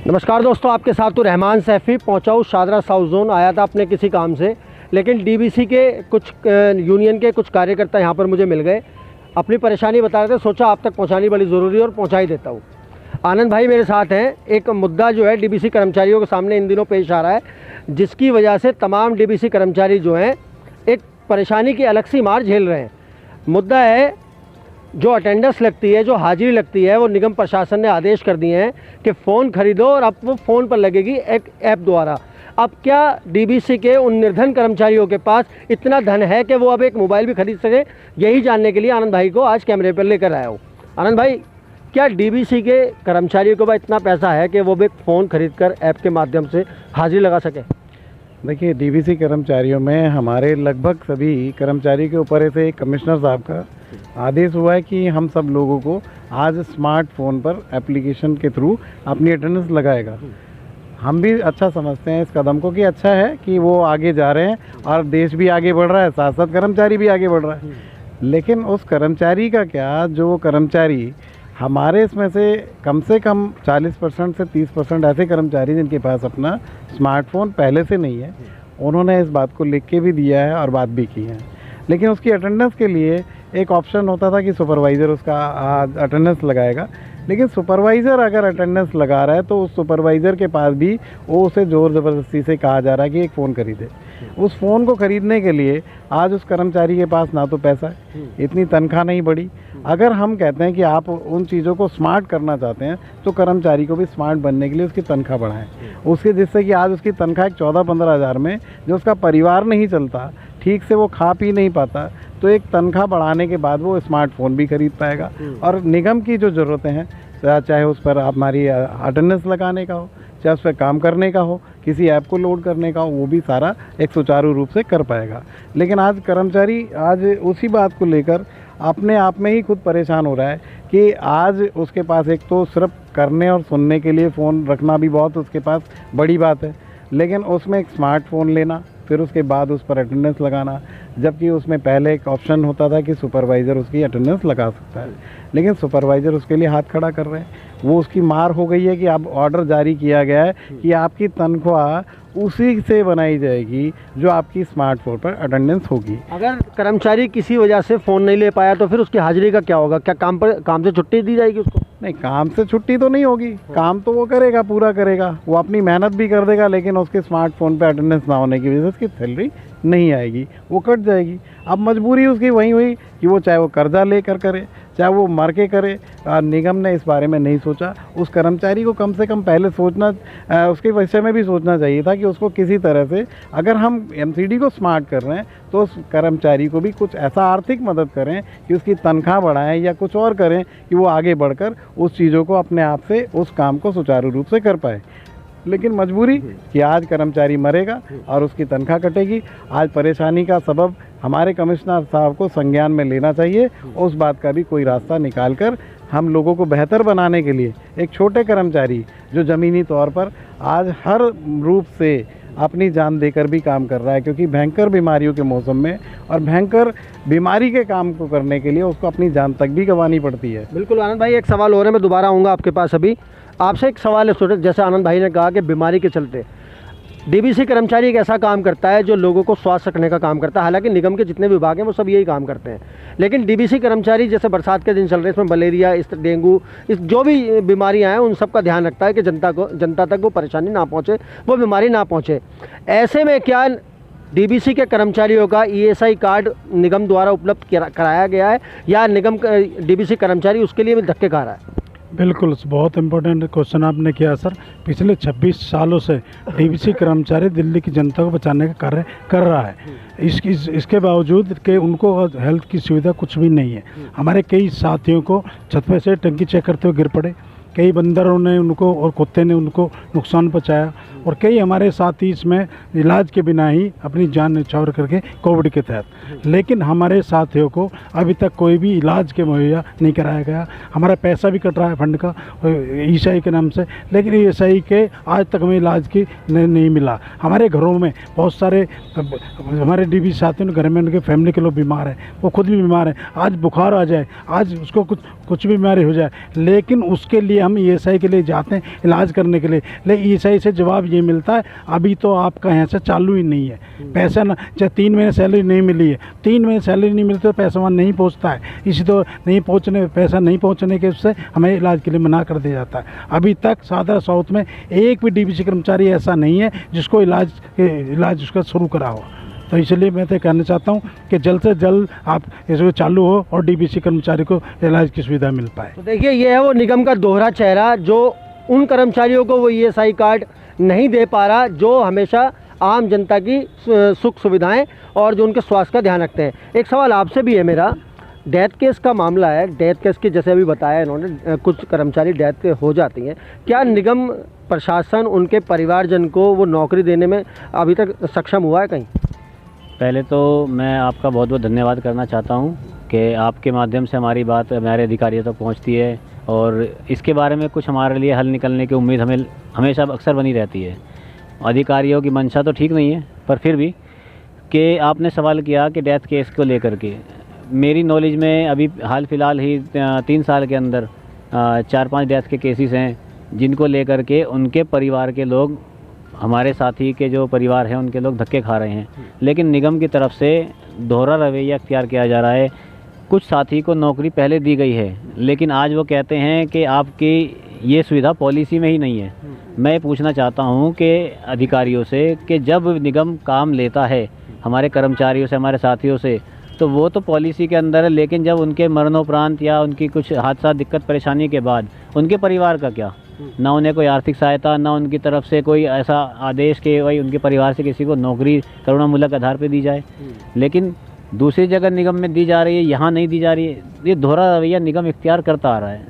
नमस्कार दोस्तों, आपके साथ तो रहमान सैफ़ी पहुंचा हूँ शादरा साउथ जोन। आया था अपने किसी काम से, लेकिन डीबीसी के कुछ यूनियन के कुछ कार्यकर्ता यहां पर मुझे मिल गए। अपनी परेशानी बता रहे थे, सोचा आप तक पहुंचानी बड़ी ज़रूरी है और पहुंचा ही देता हूं। आनंद भाई मेरे साथ हैं। एक मुद्दा जो है डीबीसी कर्मचारियों के सामने इन दिनों पेश आ रहा है, जिसकी वजह से तमाम डीबीसी कर्मचारी जो हैं एक परेशानी की अलग सी मार झेल रहे हैं। मुद्दा है जो अटेंडेंस लगती है, जो हाजिरी लगती है, वो निगम प्रशासन ने आदेश कर दिए हैं कि फ़ोन खरीदो और अब वो फ़ोन पर लगेगी एक ऐप द्वारा। अब क्या डीबीसी के उन निर्धन कर्मचारियों के पास इतना धन है कि वो अब एक मोबाइल भी खरीद सके? यही जानने के लिए आनंद भाई को आज कैमरे पर लेकर आया हूँ। आनंद भाई, क्या डीबीसी के कर्मचारियों के पास इतना पैसा है कि वो भी एक फ़ोन खरीद कर ऐप के माध्यम से हाजिरी लगा सके? देखिए, डीबीसी कर्मचारियों में हमारे लगभग सभी कर्मचारी के ऊपर ऐसे कमिश्नर साहब का आदेश हुआ है कि हम सब लोगों को आज स्मार्टफोन पर एप्लीकेशन के थ्रू अपनी अटेंडेंस लगाएगा। हम भी अच्छा समझते हैं इस कदम को कि अच्छा है कि वो आगे जा रहे हैं और देश भी आगे बढ़ रहा है, साथ साथ कर्मचारी भी आगे बढ़ रहा है। लेकिन उस कर्मचारी का क्या, जो कर्मचारी हमारे इसमें से कम 40% से 30% ऐसे कर्मचारी जिनके पास अपना स्मार्टफोन पहले से नहीं है, उन्होंने इस बात को लिख के भी दिया है और बात भी की है। लेकिन उसकी अटेंडेंस के लिए एक ऑप्शन होता था कि सुपरवाइज़र उसका अटेंडेंस लगाएगा। लेकिन सुपरवाइज़र अगर अटेंडेंस लगा रहा है तो उस सुपरवाइज़र के पास भी वो उसे ज़ोर ज़बरदस्ती से कहा जा रहा है कि एक फ़ोन खरीदे। उस फ़ोन को ख़रीदने के लिए आज उस कर्मचारी के पास ना तो पैसा है, इतनी तनख्वाह नहीं बढ़ी। अगर हम कहते हैं कि आप उन चीज़ों को स्मार्ट करना चाहते हैं तो कर्मचारी को भी स्मार्ट बनने के लिए उसकी तनख्वाह बढ़ाएं, उसके जिससे कि आज उसकी तनख्वाह 14-15 हज़ार में जो उसका परिवार नहीं चलता, ठीक से वो खा पी नहीं पाता, तो एक तनख्वाह बढ़ाने के बाद वो स्मार्टफोन भी खरीद पाएगा। और निगम की जो ज़रूरतें हैं, चाहे उस पर हमारी अटेंडेंस लगाने का हो, चाहे उस पर काम करने का हो, किसी ऐप को लोड करने का हो, वो भी सारा एक सुचारू रूप से कर पाएगा। लेकिन आज कर्मचारी आज उसी बात को लेकर अपने आप में ही खुद परेशान हो रहा है कि आज उसके पास एक तो सिर्फ करने और सुनने के लिए फ़ोन रखना भी बहुत उसके पास बड़ी बात है, लेकिन उसमें एक स्मार्टफोन लेना, फिर उसके बाद उस पर अटेंडेंस लगाना, जबकि उसमें पहले एक ऑप्शन होता था कि सुपरवाइज़र उसकी अटेंडेंस लगा सकता है, लेकिन सुपरवाइज़र उसके लिए हाथ खड़ा कर रहे हैं। वो उसकी मार हो गई है कि अब ऑर्डर जारी किया गया है कि आपकी तनख्वाह उसी से बनाई जाएगी जो आपकी स्मार्टफोन पर अटेंडेंस होगी। अगर कर्मचारी किसी वजह से फ़ोन नहीं ले पाया तो फिर उसकी हाजिरी का क्या होगा? क्या काम से छुट्टी दी जाएगी उसको? नहीं, काम से छुट्टी तो नहीं होगी, काम तो वो करेगा, पूरा करेगा, वो अपनी मेहनत भी कर देगा, लेकिन उसके स्मार्टफोन पे अटेंडेंस ना होने की वजह से उसकी सैलरी नहीं आएगी, वो कट जाएगी। अब मजबूरी उसकी वही हुई कि वो चाहे वो कर्जा लेकर करे, चाहे वो मर के करे। निगम ने इस बारे में नहीं सोचा। उस कर्मचारी को कम से कम पहले सोचना, उसके विषय में भी सोचना चाहिए था कि उसको किसी तरह से, अगर हम एमसीडी को स्मार्ट कर रहे हैं तो उस कर्मचारी को भी कुछ ऐसा आर्थिक मदद करें कि उसकी तनख्वाह बढ़ाएं या कुछ और करें कि वो आगे बढ़कर उस चीज़ों को अपने आप से उस काम को सुचारू रूप से कर पाए। लेकिन मजबूरी कि आज कर्मचारी मरेगा और उसकी तनख्वाह कटेगी। आज परेशानी का सबब हमारे कमिश्नर साहब को संज्ञान में लेना चाहिए, उस बात का भी कोई रास्ता निकाल कर हम लोगों को बेहतर बनाने के लिए एक छोटे कर्मचारी जो ज़मीनी तौर पर आज हर रूप से अपनी जान देकर भी काम कर रहा है, क्योंकि भयंकर बीमारियों के मौसम में और भयंकर बीमारी के काम को करने के लिए उसको अपनी जान तक भी गंवानी पड़ती है। बिल्कुल आनंद भाई, एक सवाल और है, मैं दोबारा आऊँगा आपके पास। अभी आपसे एक सवाल है छोटे, जैसे आनंद भाई ने कहा कि बीमारी के चलते डीबीसी कर्मचारी एक ऐसा काम करता है जो लोगों को स्वास्थ्य रखने का काम करता है। हालांकि निगम के जितने विभाग हैं वो सब यही काम करते हैं, लेकिन डीबीसी कर्मचारी जैसे बरसात के दिन चल रहे हैं, इसमें मलेरिया, इस डेंगू, इस जो भी बीमारियां हैं उन सब का ध्यान रखता है कि जनता तक वो परेशानी ना पहुँचे, वो बीमारी ना पहुँचे। ऐसे में क्या डीबीसी के कर्मचारियों का ईएसआई कार्ड निगम द्वारा उपलब्ध कराया गया है या निगम डीबीसी कर्मचारी उसके लिए भी धक्के खा रहा है? बिल्कुल, बहुत इम्पोर्टेंट क्वेश्चन आपने किया सर। पिछले 26 सालों से डीबीसी कर्मचारी दिल्ली की जनता को बचाने का कार्य कर रहा है। इसके बावजूद कि उनको हेल्थ की सुविधा कुछ भी नहीं है। हमारे कई साथियों को छत पे से टंकी चेक करते हुए गिर पड़े, कई बंदरों ने उनको और कुत्ते ने उनको नुकसान पहुंचाया, और कई हमारे साथी इसमें इलाज के बिना ही अपनी जान न्यौछावर करके कोविड के तहत। लेकिन हमारे साथियों को अभी तक कोई भी इलाज के मुहैया नहीं कराया गया। हमारा पैसा भी कट रहा है फंड का ईएसआई के नाम से, लेकिन ईएसआई के आज तक हमें इलाज की नहीं मिला। हमारे घरों में बहुत सारे हमारे डीबी साथियों ने घर में उनके फैमिली के लोग बीमार हैं, वो खुद भी बीमार हैं। आज बुखार आ जाए, आज उसको कुछ भी बीमारी हो जाए, लेकिन उसके लिए हम ईएसआई के लिए जाते हैं इलाज करने के लिए, लेकिन ईएसआई से जवाब ये मिलता है अभी तो आपका यहाँ से चालू ही नहीं है, पैसा ना, चाहे 3 महीने सैलरी नहीं मिली है, 3 महीने सैलरी नहीं मिलती तो पैसा वहाँ नहीं पहुँचता है, इसी तो नहीं पहुँचने, पैसा नहीं पहुँचने के उससे हमें इलाज के लिए मना कर दिया जाता है। अभी तक सादरा साउथ में एक भी डीबीसी कर्मचारी ऐसा नहीं है जिसको इलाज उसका शुरू करा हो। तो इसलिए मैं तो कहना चाहता हूँ कि जल्द से जल्द आप इसको चालू हो और डीबीसी कर्मचारी को इलाज की सुविधा मिल पाए। तो देखिए, ये है वो निगम का दोहरा चेहरा जो उन कर्मचारियों को वो ईएसआई कार्ड नहीं दे पा रहा, जो हमेशा आम जनता की सुख सुविधाएं और जो उनके स्वास्थ्य का ध्यान रखते हैं। एक सवाल आपसे भी है मेरा, डेथ केस का मामला है, डेथ केस की जैसे अभी बताया इन्होंने, कुछ कर्मचारी डेथ हो जाती हैं, क्या निगम प्रशासन उनके परिवारजन को वो नौकरी देने में अभी तक सक्षम हुआ है कहीं? पहले तो मैं आपका बहुत बहुत धन्यवाद करना चाहता हूं कि आपके माध्यम से हमारी बात हमारे अधिकारियों तक पहुंचती है और इसके बारे में कुछ हमारे लिए हल निकलने की उम्मीद हमें हमेशा अक्सर बनी रहती है। अधिकारियों की मंशा तो ठीक नहीं है, पर फिर भी कि आपने सवाल किया कि डेथ केस को लेकर के, मेरी नॉलेज में अभी हाल फिलहाल ही 3 साल के अंदर 4-5 डेथ के केसेस हैं जिनको लेकर के उनके परिवार के लोग, हमारे साथी के जो परिवार हैं उनके लोग धक्के खा रहे हैं। लेकिन निगम की तरफ से दोहरा रवैया अख्तियार किया जा रहा है। कुछ साथी को नौकरी पहले दी गई है, लेकिन आज वो कहते हैं कि आपकी ये सुविधा पॉलिसी में ही नहीं है। मैं पूछना चाहता हूँ कि अधिकारियों से कि जब निगम काम लेता है हमारे कर्मचारियों से, हमारे साथियों से, तो वो तो पॉलिसी के अंदर है, लेकिन जब उनके मरणोपरांत या उनकी कुछ हादसा दिक्कत परेशानी के बाद उनके परिवार का क्या? ना उन्हें कोई आर्थिक सहायता, ना उनकी तरफ से कोई ऐसा आदेश कि भाई उनके परिवार से किसी को नौकरी करुणामूलक आधार पे दी जाए, लेकिन दूसरी जगह निगम में दी जा रही है, यहाँ नहीं दी जा रही है। ये दोहरा रवैया निगम इख्तियार करता आ रहा है,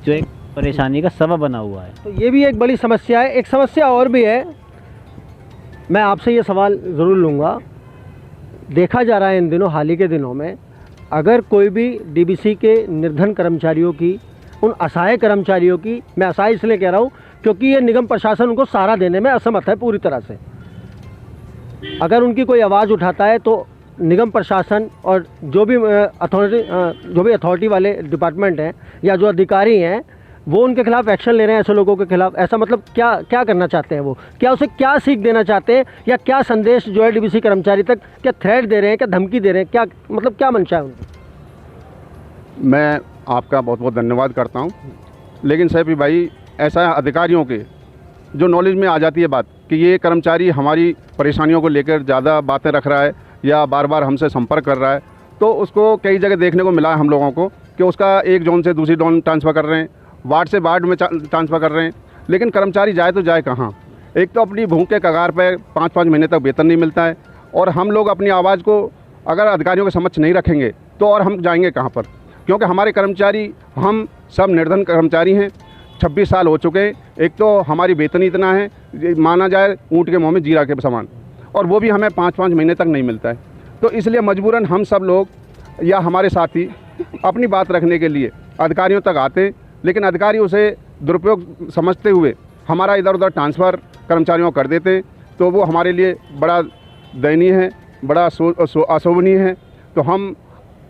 जो एक परेशानी का सबब बना हुआ है। तो ये भी एक बड़ी समस्या है। एक समस्या और भी है, मैं आपसे ये सवाल ज़रूर लूँगा। देखा जा रहा है इन दिनों, हाल ही के दिनों में, अगर कोई भी डीबीसी के निर्धन कर्मचारियों की, उन असहाय कर्मचारियों की, मैं असहाय इसलिए कह रहा हूँ क्योंकि ये निगम प्रशासन उनको सहारा देने में असमर्थ है पूरी तरह से। अगर उनकी कोई आवाज़ उठाता है तो निगम प्रशासन और जो भी अथॉरिटी वाले डिपार्टमेंट हैं या जो अधिकारी हैं वो उनके खिलाफ एक्शन ले रहे हैं, ऐसे लोगों के खिलाफ। ऐसा मतलब क्या करना चाहते हैं वो? क्या उसे क्या सीख देना चाहते हैं, या क्या संदेश जो है डीबीसी कर्मचारी तक, क्या थ्रेट दे रहे हैं, क्या धमकी दे रहे हैं, क्या मतलब क्या मंशा है उनका? मैं आपका बहुत बहुत धन्यवाद करता हूं, लेकिन सैफी भाई, ऐसा अधिकारियों के जो नॉलेज में आ जाती है बात कि ये कर्मचारी हमारी परेशानियों को लेकर ज़्यादा बातें रख रहा है या बार बार हमसे संपर्क कर रहा है, तो उसको कई जगह देखने को मिला है हम लोगों को कि उसका एक जोन से दूसरी जोन ट्रांसफ़र कर रहे हैं, वार्ड से वार्ड में ट्रांसफ़र कर रहे हैं, लेकिन कर्मचारी जाए तो जाए कहाँ? एक तो अपनी भूख के कगार पर 5-5 महीने तक वेतन नहीं मिलता है, और हम लोग अपनी आवाज़ को अगर अधिकारियों के समक्ष नहीं रखेंगे तो और हम जाएंगे कहाँ पर? क्योंकि हमारे कर्मचारी, हम सब निर्धन कर्मचारी हैं, 26 साल हो चुके हैं। एक तो हमारी वेतन इतना है, माना जाए ऊँट के मुँह में जीरा के समान, और वो भी हमें 5-5 महीने तक नहीं मिलता है। तो इसलिए मजबूरन हम सब लोग या हमारे साथी अपनी बात रखने के लिए अधिकारियों तक आते हैं, लेकिन अधिकारी उसे दुरुपयोग समझते हुए हमारा इधर उधर ट्रांसफ़र कर्मचारियों को कर देते हैं, तो वो हमारे लिए बड़ा दयनीय है, बड़ा अशोभनीय है। तो हम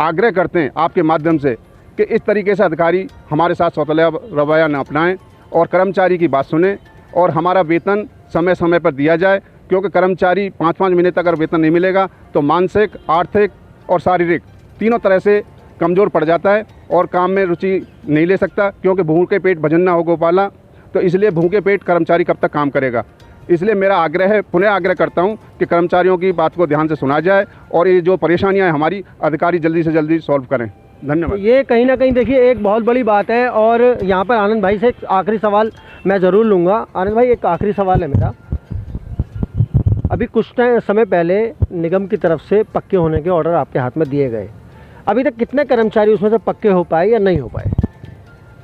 आग्रह करते हैं आपके माध्यम से कि इस तरीके से अधिकारी हमारे साथ सौतेला रवैया न अपनाएं और कर्मचारी की बात सुने और हमारा वेतन समय समय पर दिया जाए, क्योंकि कर्मचारी 5-5 महीने तक अगर वेतन नहीं मिलेगा तो मानसिक, आर्थिक और शारीरिक तीनों तरह से कमज़ोर पड़ जाता है और काम में रुचि नहीं ले सकता, क्योंकि भूखे पेट भजन ना हो गोपाला। तो इसलिए भूखे पेट कर्मचारी कब तक काम करेगा? इसलिए मेरा आग्रह है, पुनः आग्रह करता हूं कि कर्मचारियों की बात को ध्यान से सुना जाए और ये जो परेशानियां हैं हमारी, अधिकारी जल्दी से जल्दी सॉल्व करें। धन्यवाद। ये कहीं ना कहीं देखिए एक बहुत बड़ी बात है। और यहाँ पर आनंद भाई से एक आखिरी सवाल मैं ज़रूर लूँगा। आनंद भाई, एक आखिरी सवाल है मेरा। अभी कुछ समय पहले निगम की तरफ से पक्के होने के ऑर्डर आपके हाथ में दिए गए, अभी तक कितने कर्मचारी उसमें से पक्के हो पाए या नहीं हो पाए?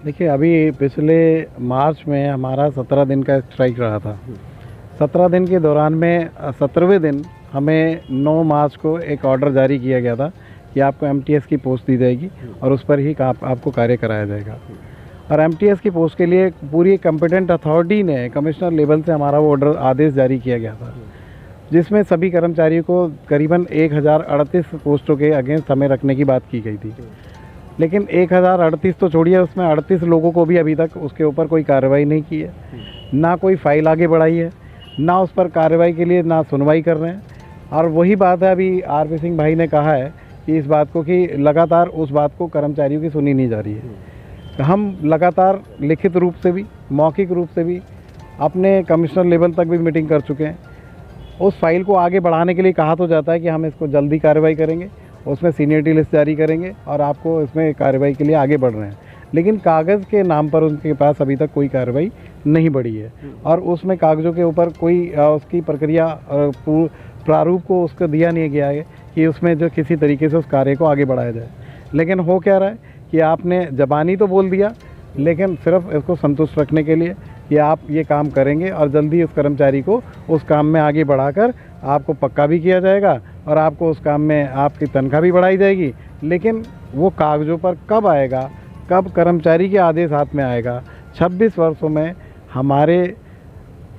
देखिए, अभी पिछले मार्च में हमारा 17 दिन का स्ट्राइक रहा था। 17 दिन के दौरान में 17वें दिन हमें 9 मार्च को एक ऑर्डर जारी किया गया था कि आपको एमटीएस की पोस्ट दी जाएगी और उस पर ही आपको कार्य कराया जाएगा। और एमटीएस की पोस्ट के लिए पूरी कॉम्पिटेंट अथॉरिटी ने कमिश्नर लेवल से हमारा वो ऑर्डर आदेश जारी किया गया था, जिसमें सभी कर्मचारियों को करीबन 1038 पोस्टों के अगेंस्ट हमें रखने की बात की गई थी। लेकिन 1038 तो छोड़िए, उसमें 38 लोगों को भी अभी तक उसके ऊपर कोई कार्रवाई नहीं की है, ना कोई फाइल आगे बढ़ाई है, ना उस पर कार्रवाई के लिए ना सुनवाई कर रहे हैं। और वही बात है, अभी आरपी सिंह भाई ने कहा है कि इस बात को कि लगातार उस बात को कर्मचारियों की सुनी नहीं जा रही है। हम लगातार लिखित रूप से भी, मौखिक रूप से भी, अपने कमिश्नर लेवल तक भी मीटिंग कर चुके हैं। उस फाइल को आगे बढ़ाने के लिए कहा तो जाता है कि हम इसको जल्दी कार्रवाई करेंगे, उसमें सीनियरिटी लिस्ट जारी करेंगे और आपको इसमें कार्रवाई के लिए आगे बढ़ रहे हैं, लेकिन कागज़ के नाम पर उनके पास अभी तक कोई कार्रवाई नहीं बढ़ी है। और उसमें कागज़ों के ऊपर कोई उसकी प्रक्रिया प्रारूप को उसको दिया नहीं गया है कि उसमें जो किसी तरीके से उस कार्य को आगे बढ़ाया जाए। लेकिन हो क्या रहा है कि आपने ज़बानी तो बोल दिया, लेकिन सिर्फ इसको संतुष्ट रखने के लिए कि आप ये काम करेंगे और जल्दी उस कर्मचारी को उस काम में आगे बढ़ाकर आपको पक्का भी किया जाएगा और आपको उस काम में आपकी तनख्वाह भी बढ़ाई जाएगी। लेकिन वो कागज़ों पर कब आएगा, कब कर्मचारी के आदेश हाथ में आएगा? 26 वर्षों में हमारे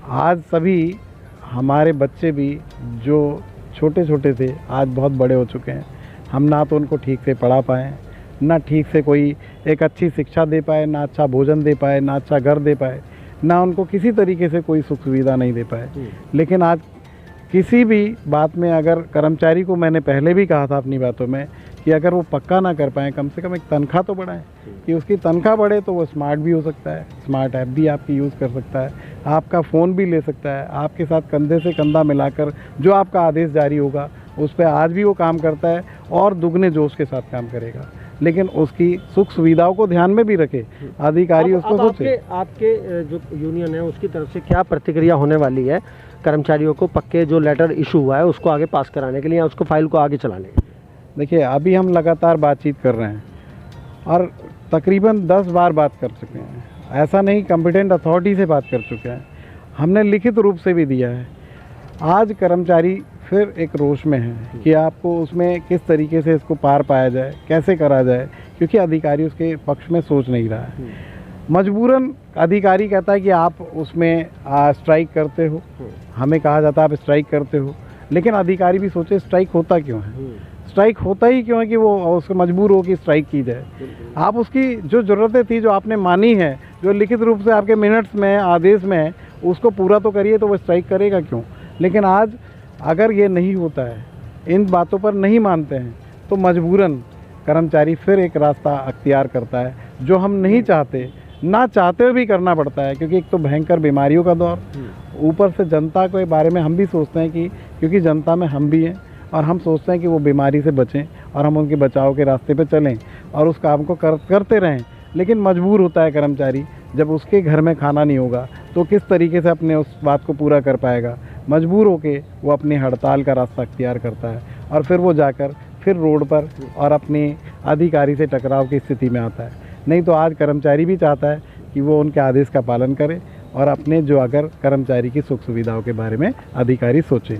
आज सभी हमारे बच्चे भी जो छोटे छोटे थे आज बहुत बड़े हो चुके हैं। हम ना तो उनको ठीक से पढ़ा पाए, ना ठीक से कोई एक अच्छी शिक्षा दे पाए, ना अच्छा भोजन दे पाए, ना अच्छा घर दे पाए, ना उनको किसी तरीके से कोई सुख सुविधा नहीं दे पाए। लेकिन आज किसी भी बात में अगर कर्मचारी को, मैंने पहले भी कहा था अपनी बातों में कि अगर वो पक्का ना कर पाएँ, कम से कम एक तनख्वाह तो बढ़ाएं कि उसकी तनख्वाह बढ़े तो वो स्मार्ट भी हो सकता है, स्मार्ट ऐप भी आपकी यूज़ कर सकता है, आपका फ़ोन भी ले सकता है, आपके साथ कंधे से कंधा मिलाकर जो आपका आदेश जारी होगा उस पर आज भी वो काम करता है और दुगने जोश के साथ काम करेगा। लेकिन उसकी सुख सुविधाओं को ध्यान में भी रखे अधिकारी, उसको सोचे। आपके जो यूनियन है उसकी तरफ से क्या प्रतिक्रिया होने वाली है कर्मचारियों को पक्के जो लेटर इशू हुआ है उसको आगे पास कराने के लिए या उसको फाइल को आगे चलाने के लिए? देखिए, अभी हम लगातार बातचीत कर रहे हैं और तकरीबन 10 बार बात कर चुके हैं। ऐसा नहीं, कॉम्पिटेंट अथॉरिटी से बात कर चुके हैं, हमने लिखित रूप से भी दिया है। आज कर्मचारी फिर एक रोष में है कि आपको उसमें किस तरीके से इसको पार पाया जाए, कैसे करा जाए, क्योंकि अधिकारी उसके पक्ष में सोच नहीं रहा है। मजबूरन अधिकारी कहता है कि आप उसमें स्ट्राइक करते हो, हमें कहा जाता है आप स्ट्राइक करते हो, लेकिन अधिकारी भी सोचे स्ट्राइक होता क्यों है, स्ट्राइक होता ही क्यों है कि वो उसको मजबूर हो कि स्ट्राइक की जाए। आप उसकी जो ज़रूरतें थी, जो आपने मानी है, जो लिखित रूप से आपके मिनट्स में, आदेश में है, उसको पूरा तो करिए, तो वो स्ट्राइक करेगा क्यों? लेकिन आज अगर ये नहीं होता है, इन बातों पर नहीं मानते हैं, तो मजबूरन कर्मचारी फिर एक रास्ता अख्तियार करता है जो हम नहीं चाहते, ना चाहते हुए भी करना पड़ता है। क्योंकि एक तो भयंकर बीमारियों का दौर, ऊपर से जनता के बारे में हम भी सोचते हैं कि क्योंकि जनता में हम भी हैं और हम सोचते हैं कि वो बीमारी से बचें और हम उनके बचाव के रास्ते पे चलें और उस काम को करते रहें। लेकिन मजबूर होता है कर्मचारी, जब उसके घर में खाना नहीं होगा तो किस तरीके से अपने उस बात को पूरा कर पाएगा। मजबूर होके वो अपनी हड़ताल का रास्ता अख्तियार करता है और फिर वो जाकर फिर रोड पर और अपने अधिकारी से टकराव की स्थिति में आता है। नहीं तो आज कर्मचारी भी चाहता है कि वो उनके आदेश का पालन करे और अपने जो अगर कर्मचारी की सुख सुविधाओं के बारे में अधिकारी सोचें।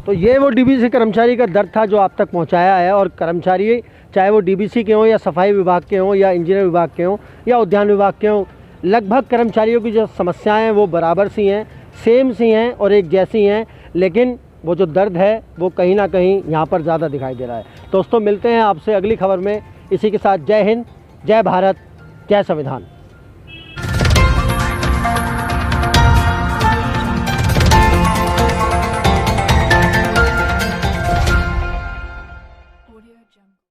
तो ये वो डीबीसी कर्मचारी का दर्द था जो आप तक पहुंचाया है। और कर्मचारी चाहे वो डीबीसी के हों या सफाई विभाग के हों या इंजीनियर विभाग के हों या उद्यान विभाग के हों, लगभग कर्मचारियों की जो समस्याएं हैं वो बराबर सी हैं, सेम सी हैं और एक जैसी हैं। लेकिन वो जो दर्द है वो कहीं ना कहीं यहाँ पर ज़्यादा दिखाई दे रहा है। दोस्तों, मिलते हैं आपसे अगली खबर में। इसी के साथ जय हिंद, जय भारत, जय संविधान।